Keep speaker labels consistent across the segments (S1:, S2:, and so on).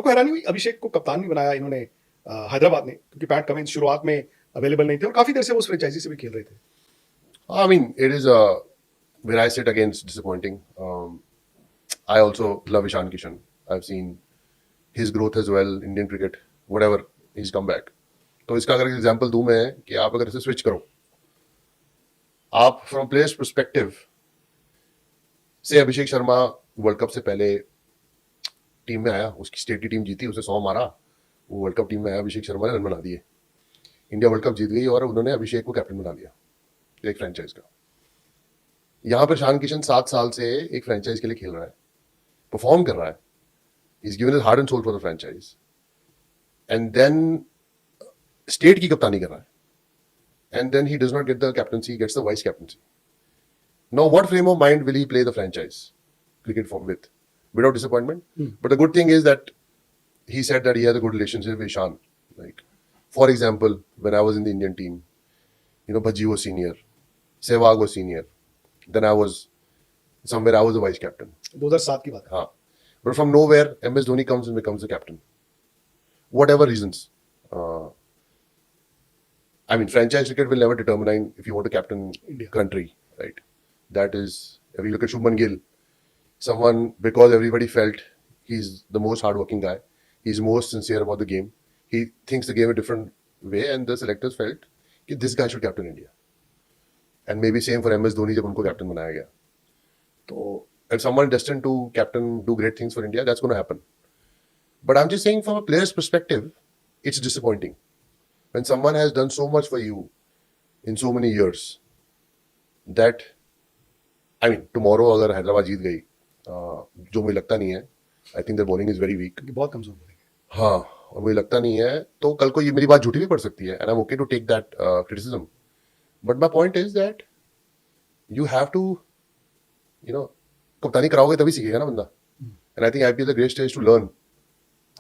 S1: आपको हैरानी हुई अभिषेक को कप्तान भी बनाया इन्होंने हैदराबाद ने, क्योंकि पैट कमिंस शुरुआत में अवेलेबल नहीं थे और काफी देर से वो उस फ्रेंचाइजी से भी खेल रहे थे.
S2: I mean, it is where I sit against disappointing. I also love Ishan Kishan. I've seen his growth as well, Indian cricket, whatever, he's come back. तो इसका अगर एग्जांपल दूं मैं कि आप अगर इसे स्विच करो, आप फ्रॉम प्लेयर्स पर्सपेक्टिव से अभिषेक शर्मा वर्ल्ड कप से पहले टीम में आया, उसकी स्टेट की टीम जीती, उसे 100 मारा, वो वर्ल्ड कप टीम में आया, अभिषेक शर्मा ने रन बना दिए, इंडिया वर्ल्ड कप जीत गई और उन्होंने अभिषेक को कैप्टन बना दिया एक फ्रेंचाइज का. यहाँ पर ईशान किशन 7 साल से एक फ्रेंचाइज के लिए खेल रहा है, परफॉर्म कर रहा है, is given his heart and soul for the franchise, and then state की कप्तानी कर रहा है, and then he does not get the captaincy, gets the vice captaincy. Now what frame of mind will he play the franchise cricket for with without disappointment? But the good thing is that he said that he has a good relationship with Ishan. Like, for example, when I was in the Indian team, Bhaji was senior, Sehwag was senior, then I was the vice captain.
S1: 2007 की बात है.
S2: हाँ, but from nowhere, MS Dhoni comes and becomes the captain. Whatever reasons. I mean, franchise cricket will never determine if you want to captain
S1: India.
S2: Country, right? That is, if you look at Shubman Gill, someone, because everybody felt he's the most hardworking guy, he's most sincere about the game, he thinks the game a different way, and the selectors felt that this guy should captain India. And maybe same for MS Dhoni जब उनको captain बनाया गया. तो if someone is destined to captain, do great things for India, that's going to happen. But I'm just saying from a player's perspective, it's disappointing. When someone has done so much for you in so many years, that, I mean, tomorrow अगर हैदराबाद जीत गई, जो मुझे लगता नहीं है, I think the bowling is very weak,
S1: बहुत कमजोर bowling.
S2: हाँ, और मुझे लगता नहीं है, तो कल को ये मेरी बात झूठी भी पड़ सकती है, and I am okay to take that criticism, but my point is that you have to, कप्तानी कराओगे तभी सीखेगा ना बंदा, and I think IPL is the great stage to learn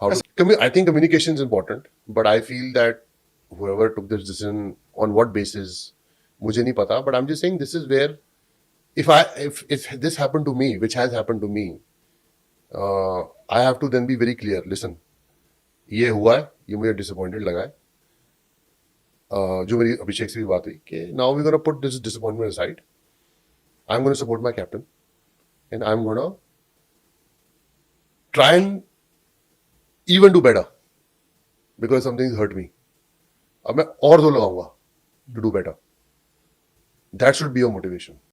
S2: how to. I think communication is important, but I feel that whoever took this decision on what basis, मुझे नहीं पता, but I'm just saying this is where if this happened to me, which has happened to me, I have to then be very clear. Listen, ये हुआ है, ये मुझे disappointed लगा है. जो मेरी अभिषेक से भी बात हुई कि now we're going to put this disappointment aside. I'm going to support my captain, and I'm going to try and even do better because something's hurt me. अब मैं और दो लगाऊंगा to do better. That should be your motivation.